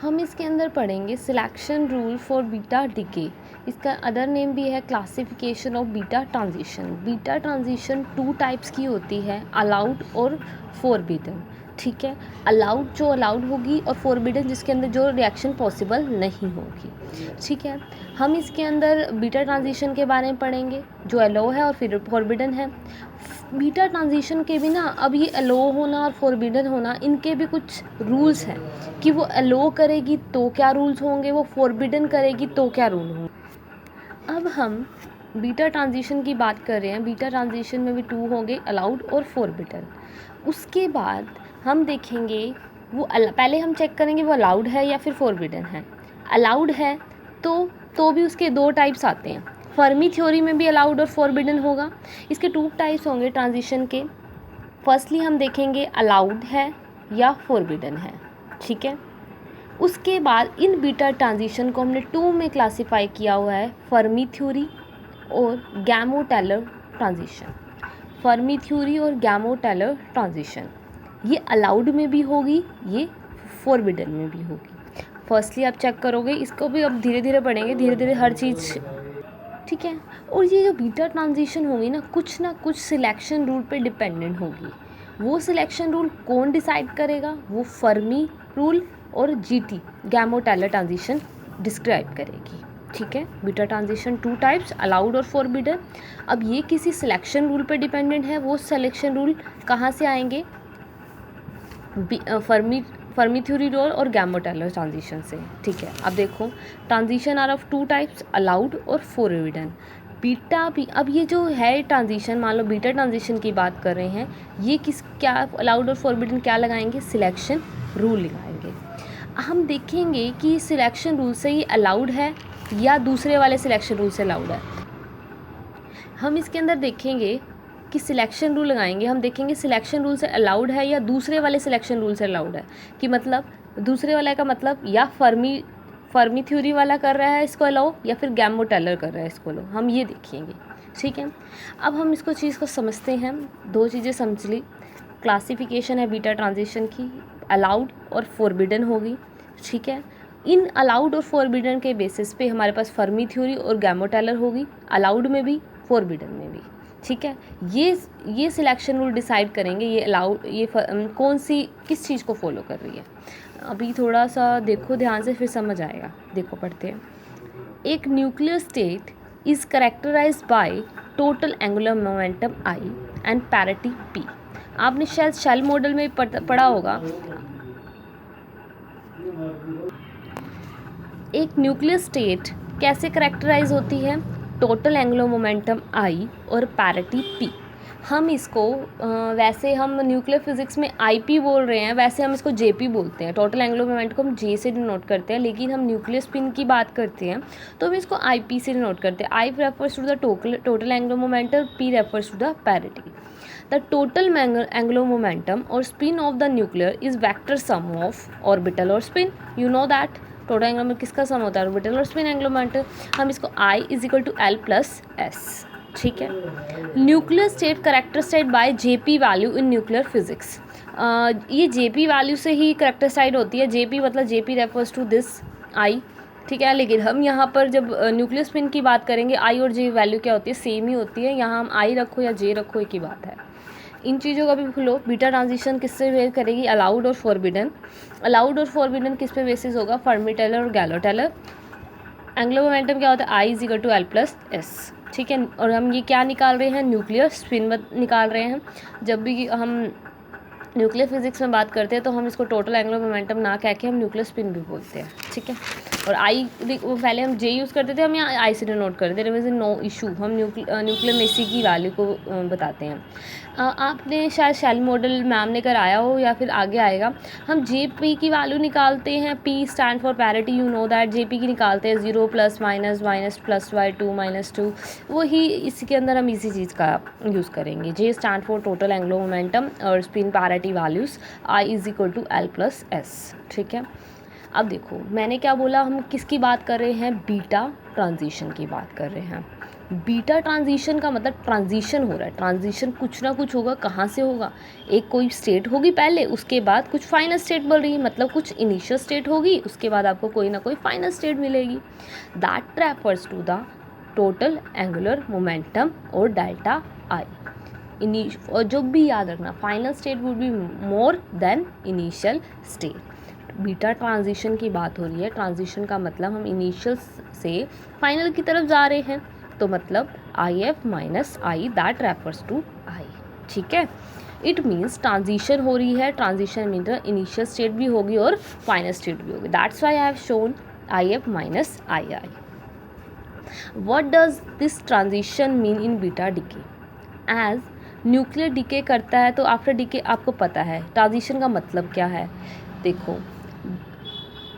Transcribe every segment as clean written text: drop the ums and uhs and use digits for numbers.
हम इसके अंदर पढ़ेंगे selection rule for beta decay. इसका अदर नेम भी है classification of beta transition. Beta transition 2 types की होती है, अलाउड और फॉरबिडन। ठीक है, अलाउड जो अलाउड होगी और फॉरबिडन जिसके अंदर जो रिएक्शन पॉसिबल नहीं होगी। ठीक है, हम इसके अंदर बीटा ट्रांजिशन के बारे में पढ़ेंगे जो अलो है और फिर फॉरबिडन है। बीटा ट्रांजिशन के भी ना अब ये अलो होना और फॉरबिडन होना, इनके भी कुछ रूल्स हैं कि वो अलो करेगी तो क्या रूल्स होंगे, वो फॉरबिडन करेगी तो क्या रूल होंगे। अब हम बीटा ट्रांजिशन की बात कर रहे हैं। बीटा ट्रांजिशन में भी 2 होंगे, अलाउड और फॉरबिडन। उसके बाद हम देखेंगे वो पहले हम चेक करेंगे वो अलाउड है या फिर फॉरबिडन है। अलाउड है तो भी उसके 2 टाइप्स आते हैं। फर्मी थ्योरी में भी अलाउड और फॉरबिडन होगा। इसके 2 टाइप्स होंगे ट्रांजिशन के। फर्स्टली हम देखेंगे अलाउड है या फॉरबिडन है। ठीक है, उसके बाद इन बीटा ट्रांजिशन को हमने 2 में क्लासिफाई किया हुआ है, फर्मी थ्योरी और गैमो-टेलर ट्रांजिशन। फर्मी थ्योरी और गैमो-टेलर ट्रांजिशन ये अलाउड में भी होगी, ये फॉरबिडन में भी होगी। फर्स्टली आप चेक करोगे, इसको भी अब धीरे धीरे पढ़ेंगे, धीरे धीरे हर चीज़। ठीक है, और ये जो बीटा ट्रांजिशन होगी ना कुछ सिलेक्शन रूल पे डिपेंडेंट होगी। वो सिलेक्शन रूल कौन डिसाइड करेगा, वो फर्मी रूल और जीटी गैमो-टेलर ट्रांजिशन डिस्क्राइब करेगी। ठीक है, बीटा ट्रांजिशन 2 टाइप्स, अलाउड और फॉरबिडन। अब ये किसी सिलेक्शन रूल पे डिपेंडेंट है। वो सिलेक्शन रूल कहाँ से आएंगे, फर्मी थ्योरी रूल और गैमो-टेलर ट्रांजिशन से। ठीक है, अब देखो transition are of 2 types, allowed और फॉरबिडन। बीटा भी अब ये जो है ट्रांजिशन, मान लो बीटा ट्रांजिशन की बात कर रहे हैं, ये क्या अलाउड और फॉरबिडन क्या लगाएंगे, सिलेक्शन रूल लगाएंगे। हम देखेंगे कि सिलेक्शन रूल से ये अलाउड है या दूसरे वाले सिलेक्शन रूल से अलाउड है। हम इसके अंदर देखेंगे कि सिलेक्शन रूल लगाएंगे, हम देखेंगे सिलेक्शन रूल से अलाउड है या दूसरे वाले सिलेक्शन रूल से अलाउड है। कि मतलब दूसरे वाला का मतलब या फर्मी थ्योरी वाला कर रहा है इसको अलाउ, या फिर गैमो-टेलर कर रहा है इसको अलाउ, हम ये देखेंगे। ठीक है, अब हम इसको चीज़ को समझते हैं। 2 चीज़ें समझ ली, क्लासिफिकेशन है बीटा ट्रांजिशन की, अलाउड और फॉरबिडन होगी। ठीक है, इन अलाउड और फॉरबिडन के बेसिस पे हमारे पास फर्मी थ्योरी और गैमो-टेलर होगी, अलाउड में भी फॉरबिडन में भी। ठीक है, ये सिलेक्शन रूल डिसाइड करेंगे ये अलाउड ये कौन सी किस चीज़ को फॉलो कर रही है। अभी थोड़ा सा देखो ध्यान से, फिर समझ आएगा। देखो पढ़ते हैं। एक nuclear state is characterised by total angular momentum I and parity P. आपने शायद शेल मॉडल में पढ़ा होगा। एक न्यूक्लियर स्टेट कैसे करेक्टराइज होती है, टोटल एंगुलर मोमेंटम आई और पैरिटी पी। हम इसको वैसे हम न्यूक्लियर फिजिक्स में आईपी बोल रहे हैं, वैसे हम इसको जेपी बोलते हैं। टोटल एंगुलर मोमेंटम को हम जे से डिनोट करते हैं, लेकिन हम न्यूक्लियर स्पिन की बात करते हैं तो हम इसको आईपी से डिनोट करते हैं। I refers to the total angular momentum, P refers to the parity. The total angular momentum or spin of the nuclear is vector sum of orbital or spin. You know that total angular में किसका सम होता है, orbital और spin angular momentum. हम इसको I is equal to L plus S. ठीक है, nuclear state characterized by JP value in nuclear physics. ये जेपी वैल्यू से ही करेक्टराइज्ड होती है। जेपी मतलब JP refers to this I। ठीक है, लेकिन हम यहाँ पर जब न्यूक्लियर स्पिन की बात करेंगे, I और J वैल्यू क्या होती है, सेम ही होती है। यहाँ हम I रखो या J रखो, एक ही बात है। इन चीज़ों का भी भूलो। बीटा ट्रांजिशन किससे वेर करेगी, अलाउड और फॉरबिडन। अलाउड और फॉरबिडन किस पे बेसिस होगा, फर्मी-टेलर और गैलो-टेलर। एंगुलर मोमेंटम क्या होता है, I is equal to L plus S. ठीक है, और हम ये क्या निकाल रहे हैं, न्यूक्लियर स्पिन निकाल रहे हैं। जब भी हम न्यूक्लियर फिजिक्स में बात करते हैं तो हम इसको टोटल एंगुलर मोमेंटम ना कह के हम न्यूक्लियर स्पिन भी बोलते हैं। ठीक है, और आई पहले हम जे यूज़ करते थे, हम यहाँ आई से डिनोट करते थे। नो इशू, हम न्यूक्लियर में इसी की वैल्यू को बताते हैं। आपने शायद शेल मॉडल मैम ने कराया हो या फिर आगे आएगा। हम जे पी की वैल्यू निकालते हैं, P stand for parity, you know that. J P की निकालते हैं 0 plus minus minus plus by 2 minus 2, वही इसके अंदर हम इसी चीज़ का यूज़ करेंगे। J stand for total angular momentum और spin parity values, I is equal to L plus S. ठीक है, अब देखो मैंने क्या बोला, हम किसकी बात कर रहे हैं, बीटा ट्रांजिशन की बात कर रहे हैं। बीटा ट्रांजिशन का मतलब ट्रांजिशन हो रहा है, ट्रांजिशन कुछ ना कुछ होगा, कहाँ से होगा, एक कोई स्टेट होगी पहले, उसके बाद कुछ फाइनल स्टेट बोल रही है, मतलब कुछ इनिशियल स्टेट होगी, उसके बाद आपको कोई ना कोई फाइनल स्टेट मिलेगी। That refers to the total angular momentum और डेल्टा आई। और जो भी याद रखना, final state would be more than initial state. Beta transition की बात हो रही है, ट्रांजिशन का मतलब हम इनिशियल से फाइनल की तरफ जा रहे हैं, तो मतलब I F minus I that refers to I. ठीक है, इट मीन्स ट्रांजिशन हो रही है, ट्रांजिशन मीन इनिशियल स्टेट भी होगी और फाइनल स्टेट भी होगी। That's why I have shown I F minus I I. What does this transition mean in beta decay? As nuclear decay करता है तो आफ्टर डीके आपको पता है ट्रांजिशन का मतलब क्या है। देखो,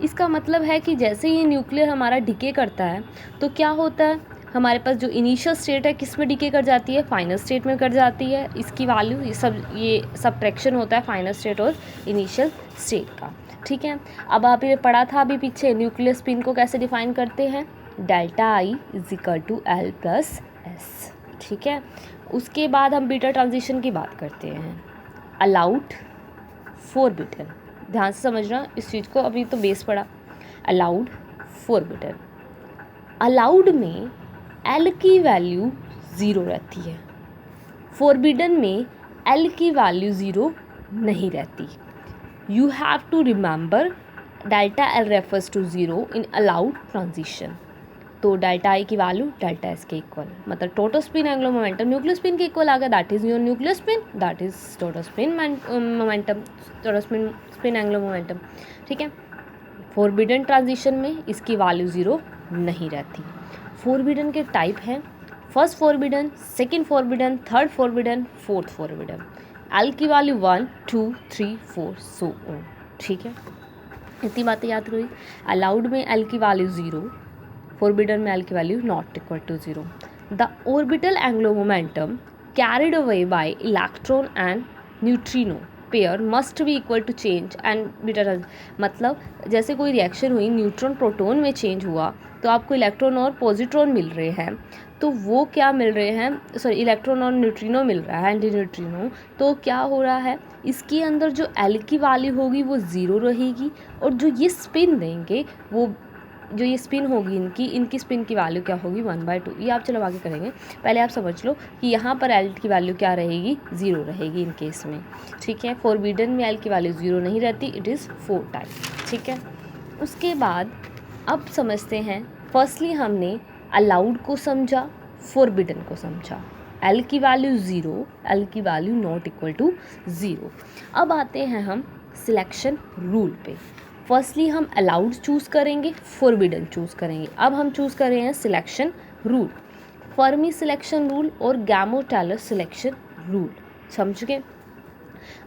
इसका मतलब है कि जैसे ही न्यूक्लियर हमारा डीके करता है तो क्या होता है, हमारे पास जो इनिशियल स्टेट है किस में डीके कर जाती है, फाइनल स्टेट में कर जाती है। इसकी वैल्यू ये सब्ट्रैक्शन होता है फाइनल स्टेट और इनिशियल स्टेट का। ठीक है, अब आप ये पढ़ा था अभी पीछे, न्यूक्लियर स्पिन को कैसे डिफाइन करते हैं, delta I is equal to L plus S. ठीक है, उसके बाद हम बीटा ट्रांजिशन की बात करते हैं। अलाउड, फोरबिडन, ध्यान से समझना इस चीज़ को, अभी तो बेस पढ़ा। Allowed, forbidden. अलाउड में एल की वैल्यू 0 रहती है, फोरबिडन में एल की वैल्यू 0 नहीं रहती। You have to remember delta L refers to 0 in allowed transition. तो डेल्टा आई की वैल्यू डेल्टा एस के इक्वल, मतलब total spin angular momentum nuclear spin के इक्वल आ गया, that is your nuclear spin, that is total spin momentum, total spin angular momentum. ठीक है, forbidden transition में इसकी वैल्यू 0 नहीं रहती। फोरबिडन के टाइप हैं, first forbidden, second forbidden, third forbidden, fourth forbidden. L की वैल्यू 1 2 3 4 सो ऑन। ठीक है, इतनी बातें याद रही। अलाउड में एल की वैल्यू 0, फोरबिडन में एल की value not equal to 0। The orbital angular momentum carried away by electron and neutrino pair must be equal to change and beta. मतलब जैसे कोई रिएक्शन हुई, न्यूट्रॉन प्रोटॉन में चेंज हुआ तो आपको इलेक्ट्रॉन और पॉजिट्रॉन मिल रहे हैं, तो वो क्या मिल रहे हैं, सॉरी इलेक्ट्रॉन और न्यूट्रिनो मिल रहा है, एंटी न्यूट्रिनो। तो क्या हो रहा है, इसके अंदर जो एल की वैल्यू होगी वो 0 रहेगी, और जो ये स्पिन देंगे वो, जो ये स्पिन होगी इनकी स्पिन की वैल्यू क्या होगी 1/2। ये आप चलो आगे करेंगे, पहले आप समझ लो कि यहाँ पर एल की वैल्यू क्या रहेगी, 0 रहेगी इन केस में। ठीक है, फोरबिडन में एल की वैल्यू 0 नहीं रहती, इट इज़ 4 टाइप। ठीक है, उसके बाद अब समझते हैं, फर्स्टली हमने अलाउड को समझा, फोरबिडन को समझा। एल की वैल्यू 0, एल की वैल्यू नॉट इक्वल टू 0। अब आते हैं हम सिलेक्शन रूल पे। फर्स्टली हम अलाउड चूज़ करेंगे, फोरबिडन चूज़ करेंगे। अब हम चूज़ कर रहे हैं selection rule, Fermi selection rule और गैमो-टेलर सिलेक्शन रूल। समझ गए?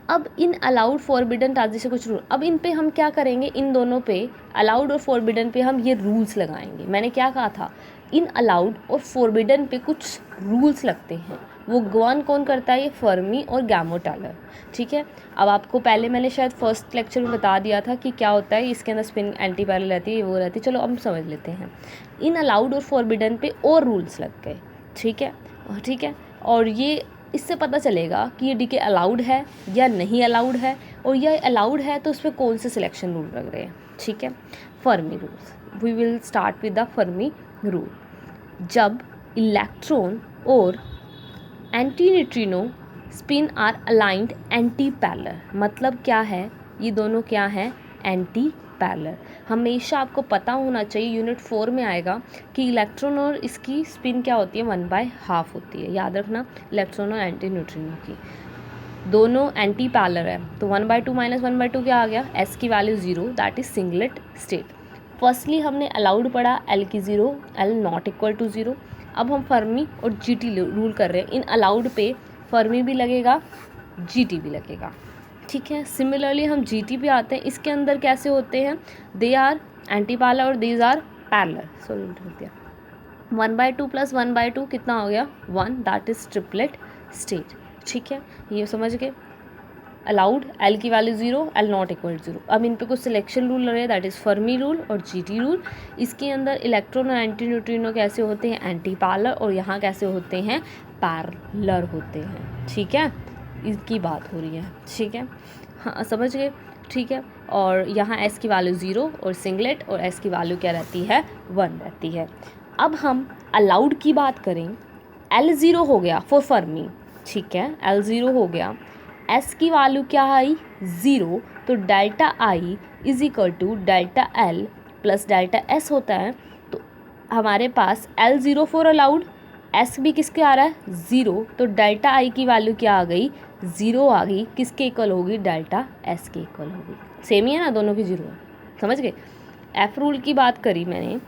अब इन अलाउड फोरबिडन ट्रांजिशन कुछ रूल, अब इन पे हम क्या करेंगे, इन दोनों पे अलाउड और फोरबिडन पे हम ये रूल्स लगाएंगे। मैंने क्या कहा था, इन अलाउड और फोरबिडन पे कुछ रूल्स लगते हैं, वो गवर्न कौन करता है, ये फर्मी और गैमो-टेलर। ठीक है, अब आपको पहले मैंने शायद फर्स्ट लेक्चर में बता दिया था कि क्या होता है, इसके अंदर स्पिन एंटी पैरेलल रहती है, वो रहती है। चलो अब समझ लेते हैं, इन अलाउड और फोरबिडन पे और रूल्स लग गए। ठीक है, ठीक है, और ये इससे पता चलेगा कि ये डीके अलाउड है या नहीं अलाउड है, और यह अलाउड है तो उस पर कौन से सिलेक्शन रूल लग रहे हैं। ठीक है, Fermi rules, we will start with the Fermi rule. जब इलेक्ट्रॉन और antineutrino spin are aligned antiparallel, मतलब क्या है, ये दोनों क्या हैं, एंटी पैरेलल। हमेशा आपको पता होना चाहिए, यूनिट 4 में आएगा कि इलेक्ट्रॉन और इसकी स्पिन क्या होती है, 1/2 होती है। याद रखना, इलेक्ट्रॉन और एंटी न्यूट्रिनो की दोनों एंटी पैरेलल है, तो 1/2 माइनस 1/2 क्या आ गया, एस की value 0, that is singlet state. Firstly हमने अलाउड पढ़ा, एल की 0, एल नॉट इक्वल टू 0। अब हम फर्मी और जीटी रूल कर रहे हैं, इन अलाउड पे फर्मी भी लगेगा, जीटी भी लगेगा। ठीक है, सिमिलरली हम जीटी पे आते हैं, इसके अंदर कैसे होते हैं, दे आर एंटी पैरेलल और दीज आर पैरेलल। सॉरी लिख दिया, 1/2 प्लस 1/2 कितना हो गया, 1, दैट इज ट्रिपलेट स्टेट। ठीक है, ये समझ गए। अलाउड, एल की value 0, L not equal to 0। अब इन पे कुछ सिलेक्शन रूल रहे, दैट इज़ फर्मी रूल और जीटी रूल। इसके अंदर इलेक्ट्रॉन और एंटी न्यूट्रिनो कैसे होते हैं, एंटी पैरेलल, और यहाँ कैसे होते हैं, पैरेलल होते हैं। ठीक है, इसकी बात हो रही है। ठीक है, हाँ समझ गए। ठीक है, और यहाँ एस की वैल्यू 0 और सिंगलेट, और एस की वैल्यू क्या रहती है, 1 रहती है। अब हम अलाउड की बात करें, एल 0 हो गया फॉर फर्मी। ठीक है, एल 0 हो गया, एस की वैल्यू क्या आई, 0, तो delta I is equal to delta L plus delta S होता है। तो हमारे पास एल 0 फॉर अलाउड, एस भी किसके आ रहा है, 0, तो डेल्टा आई की वैल्यू क्या आ गई, 0 आ गई, किसके इक्वल होगी, डेल्टा एस के इक्वल होगी। सेम ही है ना, दोनों की 0 है, समझ गए। एफ रूल की बात करी मैंने,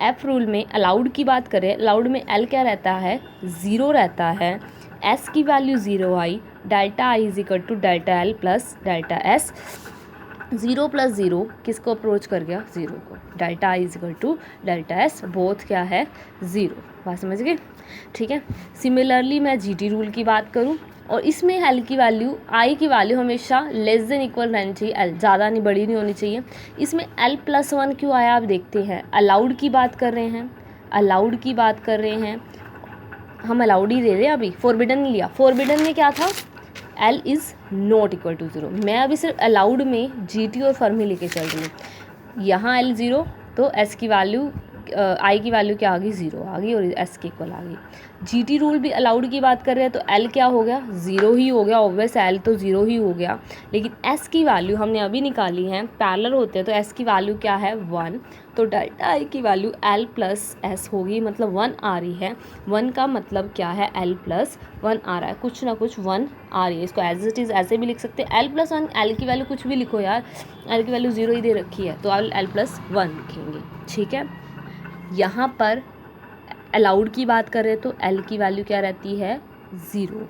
एफ रूल में अलाउड की बात करें, अलाउड में एल क्या रहता है, 0 रहता है, एस की वैल्यू 0 आई, delta I is equal to delta L plus delta S. 0 प्लस 0 किसको अप्रोच कर गया, 0 को, delta I is equal to delta S, both क्या है, 0। बात समझ गए। ठीक है, सिमिलरली मैं जीटी रूल की बात करूं, और इसमें एल की वैल्यू, आई की वैल्यू हमेशा लेस देन इक्वल रहनी चाहिए, एल ज़्यादा नहीं, बड़ी नहीं होनी चाहिए। इसमें एल प्लस 1 क्यों आया, आप देखते हैं। अलाउड की बात कर रहे हैं, अलाउड की बात कर रहे हैं, हम अलाउड ही दे रहे हैं, अभी फॉरबिडन नहीं लिया। फॉरबिडन में क्या था, L is not equal to 0। मैं अभी सिर्फ अलाउड में जीटी और फर्मी लेके चल रही हूँ। यहाँ एल 0, तो एस की वैल्यू, आई की वैल्यू क्या आ गई, 0 आ गई, और एस के इक्वल आ गई। जीटी रूल भी अलाउड की बात कर रहे हैं, तो एल क्या हो गया, 0 ही हो गया, ऑब्वियस एल तो 0 ही हो गया। लेकिन एस की वैल्यू हमने अभी निकाली है, पैरेलल होते हैं, तो एस की वैल्यू क्या है, 1, तो डेल्टा आई की वैल्यू एल प्लस एस होगी, मतलब 1 आ रही है। 1 का मतलब क्या है, एल प्लस 1 आ रहा है, कुछ ना कुछ 1 आ रही है। इसको एज इट इज़ ऐसे भी लिख सकते हैं, एल प्लस 1, एल की वैल्यू कुछ भी लिखो यार, एल की वैल्यू 0 ही दे रखी है, तो एल प्लस 1 लिखेंगे। ठीक है, यहाँ पर अलाउड की बात करें तो एल की वैल्यू क्या रहती है, 0।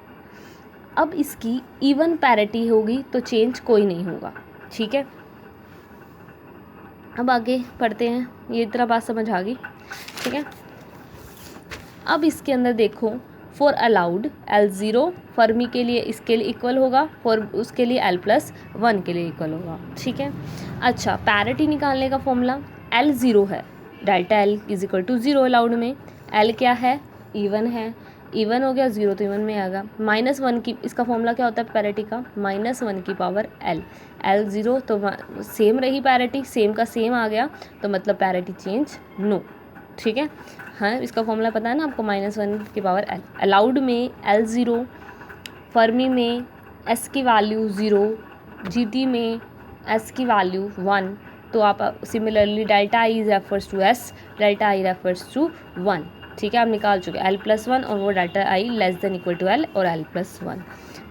अब इसकी इवन पैरिटी होगी तो चेंज कोई नहीं होगा। ठीक है, अब आगे पढ़ते हैं, ये इतना बात समझ आ गई। ठीक है, अब इसके अंदर देखो, फॉर अलाउड एल 0 फर्मी के लिए इसके लिए इक्वल होगा, फॉर उसके लिए एल प्लस 1 के लिए इक्वल होगा। ठीक है, अच्छा पैरिटी निकालने का फॉर्मूला, एल 0 है, delta L is equal to 0 allowed में, एल क्या है, इवन है, इवन हो गया, 0 तो इवन में आएगा, -1 की, इसका फॉर्मूला क्या होता है पैरिटी का, -1 की पावर एल, एल 0 तो सेम रही पैरिटी, सेम का सेम आ गया, तो मतलब पैरिटी चेंज नो। ठीक है, हाँ इसका फॉर्मूला पता है ना आपको, -1 की पावर एल। अलाउड में एल 0, फर्मी में एस की वैल्यू 0, जीटी में एस की वैल्यू 1, तो आप similarly delta I refers to S, delta I refers to 1। ठीक है, आप निकाल चुके एल प्लस 1 और वो delta I less than equal to L और L plus 1,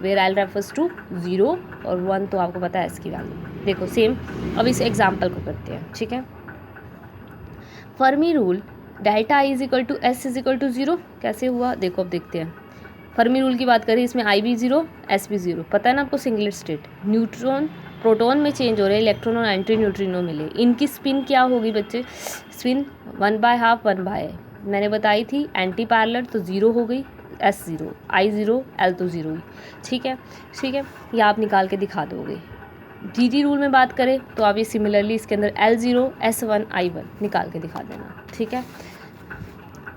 where L refers to 0 और 1 तो आपको पता है एस की वैल्यू। देखो सेम, अब इस एग्जाम्पल को करते हैं। ठीक है, Fermi rule, delta I is equal to S is equal to 0 कैसे हुआ, देखो अब देखते हैं। फर्मी रूल की बात करें, इसमें आई भी 0, एस भी 0, पता है ना आपको, सिंगलेट स्टेट, न्यूट्रॉन प्रोटॉन में चेंज हो रहे हैं, इलेक्ट्रॉन और एंटी न्यूट्रिनो मिले, इनकी स्पिन क्या होगी बच्चे, स्पिन 1/2 1/, मैंने बताई थी, एंटी पैरेलल तो 0 हो गई, एस 0, आई 0, एल तो 0 ही। ठीक है, ठीक है, ये आप निकाल के दिखा दोगे। जीटी रूल में बात करें तो आप ये सिमिलरली इसके अंदर एल 0, एस 1, आई 1 निकाल के दिखा देना। ठीक है,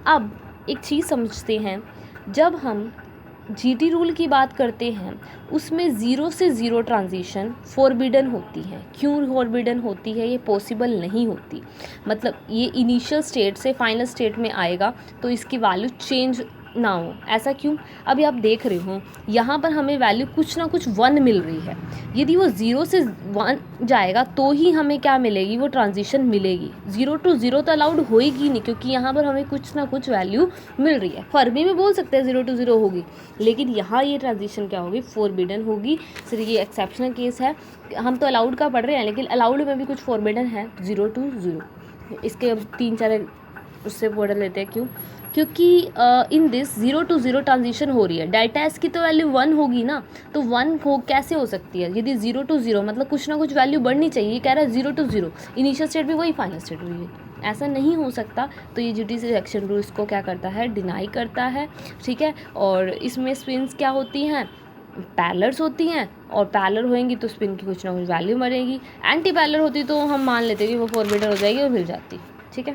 अब एक चीज़ समझते हैं, जब हम जीटी रूल की बात करते हैं उसमें 0 से 0 ट्रांजिशन फॉरबिडन होती है। क्यों फॉरबिडन होती है, ये पॉसिबल नहीं होती, मतलब ये इनिशियल स्टेट से फाइनल स्टेट में आएगा तो इसकी वैल्यू चेंज ना हो, ऐसा क्यों, अभी आप देख रहे हो यहाँ पर हमें वैल्यू कुछ ना कुछ 1 मिल रही है, यदि वो 0 से 1 जाएगा तो ही हमें क्या मिलेगी, वो ट्रांजिशन मिलेगी। 0 to 0 तो अलाउड होएगी नहीं, क्योंकि यहाँ पर हमें कुछ ना कुछ वैल्यू मिल रही है। फर्मी में बोल सकते हैं 0 to 0 होगी, लेकिन यहाँ ये ट्रांजिशन क्या होगी, फॉरबिडन होगी। सिर्फ ये एक्सेप्शनल केस है, हम तो अलाउड का पढ़ रहे हैं, लेकिन अलाउड में भी कुछ फॉरबिडन है 0 to 0। इसके अब 3-4 उससे पढ़ लेते हैं, क्यों, क्योंकि इन दिस 0 to 0 ट्रांजिशन हो रही है, डेल्टा एस की तो वैल्यू 1 होगी ना, तो 1 हो कैसे हो सकती है, यदि 0 to 0 मतलब कुछ ना कुछ वैल्यू बढ़नी चाहिए, कह रहा है 0 to 0, इनिशियल स्टेट भी वही फाइनल स्टेट हुई है, ऐसा नहीं हो सकता। तो ये जीटी सिलेक्शन रूल इसको क्या करता है, डिनाई करता है। ठीक है, और इसमें स्पिन्स क्या होती हैं, पैरेलल्स होती हैं और पैरेलल होएंगी तो स्पिन की कुछ ना कुछ वैल्यू मरेगी, एंटी पैरेलल होती तो हम मान लेते कि वो फॉरबिडन हो जाएगी और मिल जाती। ठीक है,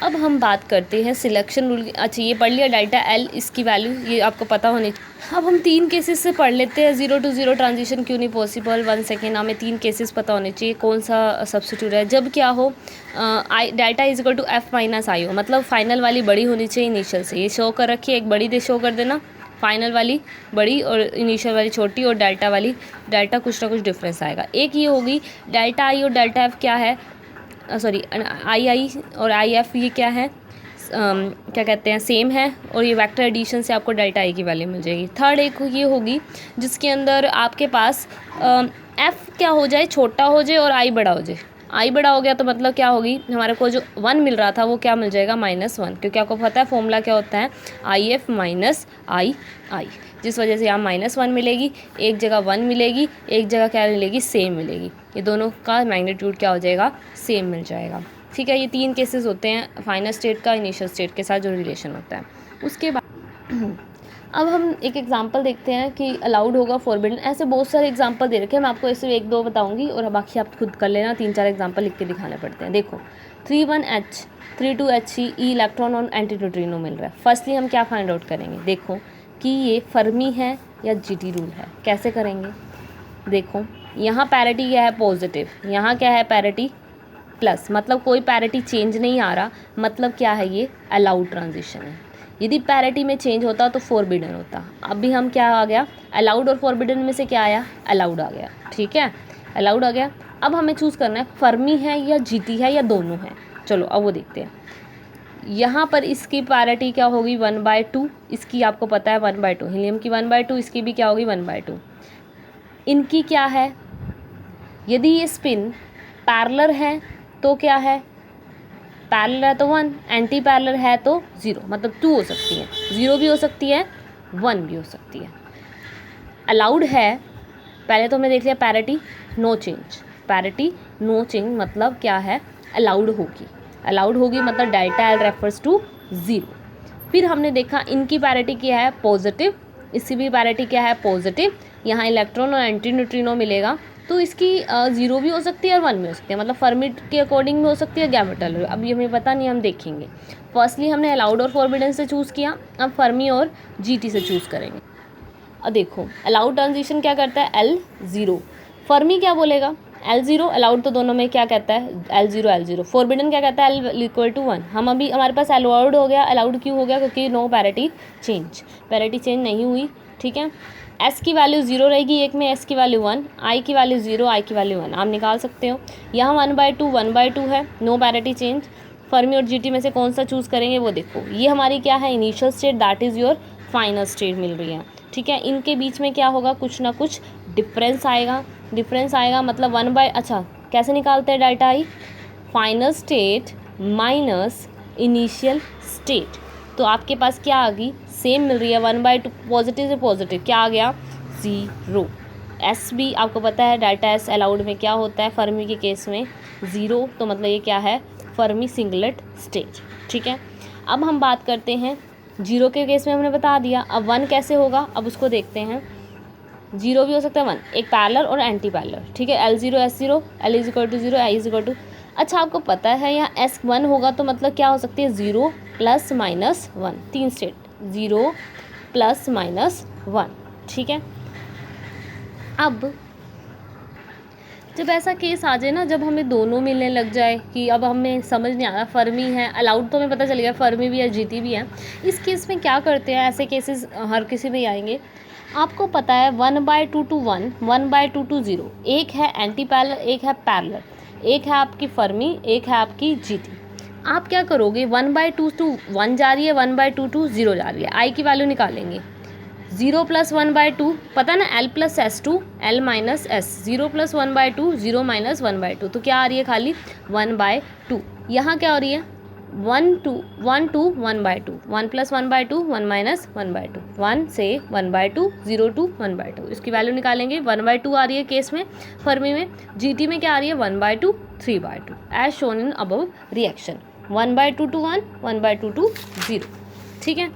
अब हम बात करते हैं सिलेक्शन रूल की। अच्छा, ये पढ़ लिया डेल्टा एल, इसकी वैल्यू ये आपको पता होनी चाहिए। अब हम 3 केसेस से पढ़ लेते हैं। 0 to 0 ट्रांजिशन क्यों नहीं पॉसिबल, 1 सेकेंड, हमें 3 केसेस पता होने चाहिए कौन सा सब्स्टिट्यूट है। जब क्या हो I delta is equal to F minus I हो, मतलब फाइनल वाली बड़ी होनी चाहिए इनिशियल से। ये शो कर रखी है, एक बड़ी दे शो कर देना, फाइनल वाली बड़ी और इनिशियल वाली छोटी, और डेल्टा कुछ ना कुछ डिफरेंस आएगा। एक ये होगी डेल्टा आई और डेल्टा एफ क्या है, सॉरी आई और आई एफ ये क्या है, क्या कहते हैं, सेम है, और ये वेक्टर एडिशन से आपको डेल्टा आई की वैल्यू मिल जाएगी। थर्ड एक ये होगी जिसके अंदर आपके पास एफ क्या हो जाए, छोटा हो जाए और आई बड़ा हो जाए। आई बड़ा हो गया तो मतलब क्या होगी, हमारे को जो 1 मिल रहा था वो क्या मिल जाएगा, -1, क्योंकि आपको पता है फॉर्मूला क्या होता है, आई एफ माइनस आई, जिस वजह से यहाँ -1 मिलेगी, एक जगह 1 मिलेगी, एक जगह क्या मिलेगी, सेम मिलेगी। ये दोनों का मैग्नीट्यूड क्या हो जाएगा, सेम मिल जाएगा। ठीक है, ये 3 केसेस होते हैं फाइनल स्टेट का इनिशियल स्टेट के साथ जो रिलेशन होता है। उसके बाद अब हम एक एग्जांपल देखते हैं कि अलाउड होगा फॉरबिडन। ऐसे बहुत सारे एग्जांपल दे रखे हैं, मैं आपको ऐसे 1-2 बताऊंगी और बाकी आप खुद कर लेना। 3-4 एग्जांपल लिख के दिखाने पड़ते हैं। देखो 31H 32He इलेक्ट्रॉन और एंटी न्यूट्रिनो मिल रहा है। फर्स्टली हम क्या फाइंड आउट करेंगे, देखो कि ये फर्मी है या जीटी रूल है। कैसे करेंगे, देखो यहाँ पैरिटी क्या है, पॉजिटिव, यहाँ क्या है पैरिटी प्लस, मतलब कोई पैरिटी चेंज नहीं आ रहा, मतलब क्या है, ये अलाउड ट्रांजिशन है। यदि पैरिटी में चेंज होता तो फॉरबिडन होता। अब भी हम क्या आ गया, अलाउड और फॉरबिडन में से क्या आया, अलाउड आ गया। ठीक है, अलाउड आ गया। अब हमें चूज़ करना है फर्मी है या जीटी है या दोनों है। चलो अब वो देखते हैं। यहाँ पर इसकी पैरिटी क्या होगी, 1/2, इसकी आपको पता है 1/2, हीलियम की 1/2, इसकी भी क्या होगी 1/2। इनकी क्या है, यदि ये स्पिन पैरेलल है तो क्या है, पैरेलल है तो 1, एंटी पैरेलल है तो 0, मतलब 2 हो सकती है, 0 भी हो सकती है, 1 भी हो सकती है। अलाउड है, पहले तो हमने देख लिया parity no change, parity no change मतलब क्या है, अलाउड होगी मतलब डेल्टा एल रेफर्स टू 0। फिर हमने देखा इनकी पैरिटी क्या है, पॉजिटिव, इसकी भी पैरिटी क्या है, पॉजिटिव। यहाँ इलेक्ट्रॉन और एंटी न्यूट्रिनो मिलेगा तो इसकी 0 भी हो सकती है और 1 भी हो सकती है, मतलब फर्मी के अकॉर्डिंग भी हो सकती है, गैमेटल। अब ये हमें पता नहीं, हम देखेंगे। फर्स्टली हमने अलाउड और फॉरबिडन से चूज़ किया, अब फर्मी और जीटी से चूज़ करेंगे। अब देखो अलाउड ट्रांजिशन क्या करता है, L0, फर्मी क्या बोलेगा, L0, अलाउड तो दोनों में क्या कहता है, L0, फॉरबिडन क्या कहता है, L = 1। हम अभी हमारे पास अलाउड हो गया, अलाउड क्यों हो गया, क्योंकि नो पैरिटी चेंज नहीं हुई। ठीक है, S की वैल्यू 0 रहेगी, एक में S की वैल्यू 1, I की वैल्यू 0, I की वैल्यू 1, आप निकाल सकते हो। यहाँ 1/2 है, नो पैरिटी चेंज। फर्मी और जीटी में से कौन सा चूज़ करेंगे वो देखो, ये हमारी क्या है, initial state, that is your final state मिल रही है। ठीक है, इनके बीच में क्या होगा, कुछ ना कुछ डिफरेंस आएगा, मतलब अच्छा कैसे निकालते हैं डेल्टा आई, final state minus initial state, तो आपके पास क्या आ गई, सेम मिल रही है, 1/2, पॉजिटिव से पॉजिटिव क्या आ गया, 0। एस भी आपको पता है, डेल्टा एस अलाउड में क्या होता है, फर्मी के केस में 0, तो मतलब ये क्या है, फर्मी सिंगलेट स्टेट। ठीक है, अब हम बात करते हैं 0 के केस में, हमने बता दिया। अब 1 कैसे होगा, अब उसको देखते हैं। 0 भी हो सकता है 1, एक पैरेलल और एंटी पैरेलल। ठीक है, L0 S0, L = 0, I = अच्छा आपको पता है यहाँ S1 होगा तो मतलब क्या हो सकती है, 0 ± 1, 3 स्टेट, 0 ± 1। ठीक है, अब जब ऐसा केस आ जाए ना, जब हमें दोनों मिलने लग जाए कि अब हमें समझ नहीं आ रहा फर्मी है अलाउड, तो हमें पता चल गया फर्मी भी है जीटी भी है। इस केस में क्या करते हैं, ऐसे केसेस हर किसी में आएंगे। आपको पता है 1/2 to 1, 1/2 to 0, एक है एंटी पैरेलल, एक है पैरेलल, एक है आपकी फर्मी, एक है आपकी जीटी। आप क्या करोगे, 1/2 to 1 जा रही है, 1/2 to 0 जा रही है, आई की वैल्यू निकालेंगे। 0 + 1/2 पता है ना, L + S2, L - S, 0 + 1/2, 0 - 1/2, तो क्या आ रही है, खाली 1/2। यहाँ क्या हो रही है, 1 to 1 to 1/2, 1 + 1/2, 1 - 1/2, 1 से 1/2, 0 to 1/2, इसकी वैल्यू निकालेंगे। 1/2 आ रही है केस में, फर्मी में। जीटी में क्या आ रही है, 1/2, 3/2, as shown in above reaction, 1/2 to 1, 1/2 to 0। ठीक है,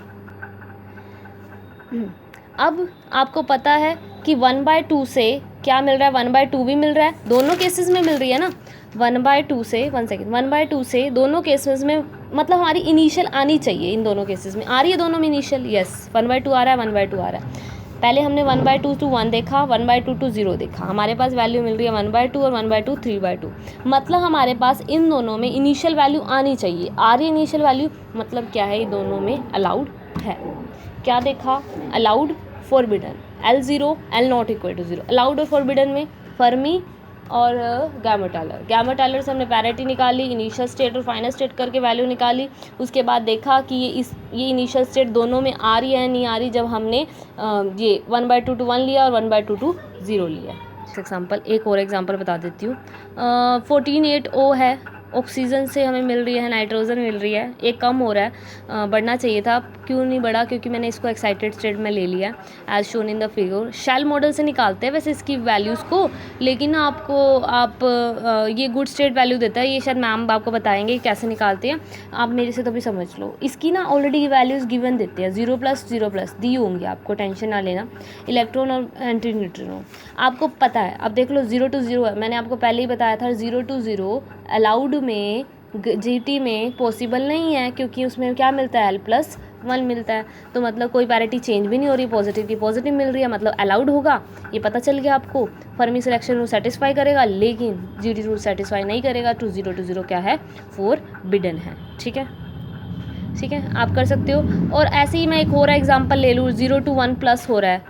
अब आपको पता है कि 1/2 से क्या मिल रहा है, 1/2 भी मिल रहा है, दोनों केसेस में मिल रही है ना। 1/2 से 1/2 से दोनों केसेस में मतलब हमारी इनिशियल आनी चाहिए, इन दोनों केसेस में आ रही है, दोनों में इनिशियल, यस 1/2 आ रहा है, 1/2 आ रहा है। पहले हमने 1/2 to 1 देखा, 1/2 to 0 देखा, हमारे पास वैल्यू मिल रही है 1/2 और 1/2 3/2, मतलब हमारे पास इन दोनों में इनिशियल वैल्यू आनी चाहिए, आ रही इनिशियल वैल्यू, मतलब क्या है, ये दोनों में अलाउड है। क्या देखा, allowed, forbidden, L0 L not equal to 0, allowed और फॉरबिडन में फर्मी और गैमो-टायलर से हमने पैरिटी निकाली, इनिशियल स्टेट और फाइनल स्टेट करके वैल्यू निकाली। उसके बाद देखा कि ये इनिशियल स्टेट दोनों में आ रही है नहीं आ रही, जब हमने ये 1/2 to 1 लिया और 1/2 to 0 लिया। एग्जाम्पल, एक और एग्जाम्पल बता देती हूँ। 14.8O है, ऑक्सीजन से हमें मिल रही है, नाइट्रोजन मिल रही है, एक कम हो रहा है, बढ़ना चाहिए था, क्यों नहीं बढ़ा, क्योंकि मैंने इसको एक्साइटेड स्टेट में ले लिया as shown in the figure. Shell model से निकालते हैं वैसे इसकी वैल्यूज़ को, लेकिन आप ये गुड स्टेट वैल्यू देता है, ये शायद मैम आपको बताएंगे कैसे निकालते हैं, आप मेरे से तो भी समझ लो। इसकी ना ऑलरेडी वैल्यूज़ गिवन देते हैं, 0+0+ दी होंगी, आपको टेंशन ना लेना। इलेक्ट्रॉन और एंटी न्यूट्रिनो आपको पता है, अब देख लो 0 to 0 है, मैंने आपको पहले ही बताया था 0 to 0 अलाउड में GT में पॉसिबल नहीं है, क्योंकि उसमें क्या मिलता है, L+1 मिलता है, तो मतलब कोई पैरिटी चेंज भी नहीं हो रही, पॉजिटिव की पॉजिटिव मिल रही है, मतलब अलाउड होगा, ये पता चल गया आपको। फर्मी सिलेक्शन रूल सेटिस्फाई करेगा, लेकिन GT रूल सेटिस्फाई नहीं करेगा, तो 0 to 0 क्या है, फॉरबिडन है। ठीक है, ठीक है, आप कर सकते हो। और ऐसे ही मैं एक और एग्जाम्पल ले लूँ, 0 to 1 प्लस हो रहा है,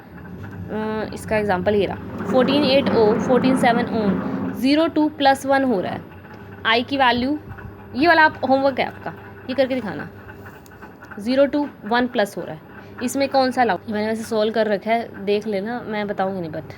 इसका एग्जाम्पल ये रहा, 14.8O 14.7 ओम, 0 to +1 हो रहा है, आई की वैल्यू, ये वाला आप होमवर्क है आपका, ये करके दिखाना। 0 to 1 प्लस हो रहा है, इसमें कौन सा अलाउड, मैंने वैसे सॉल्व कर रखा है, देख लेना, मैं बताऊँगी नहीं बट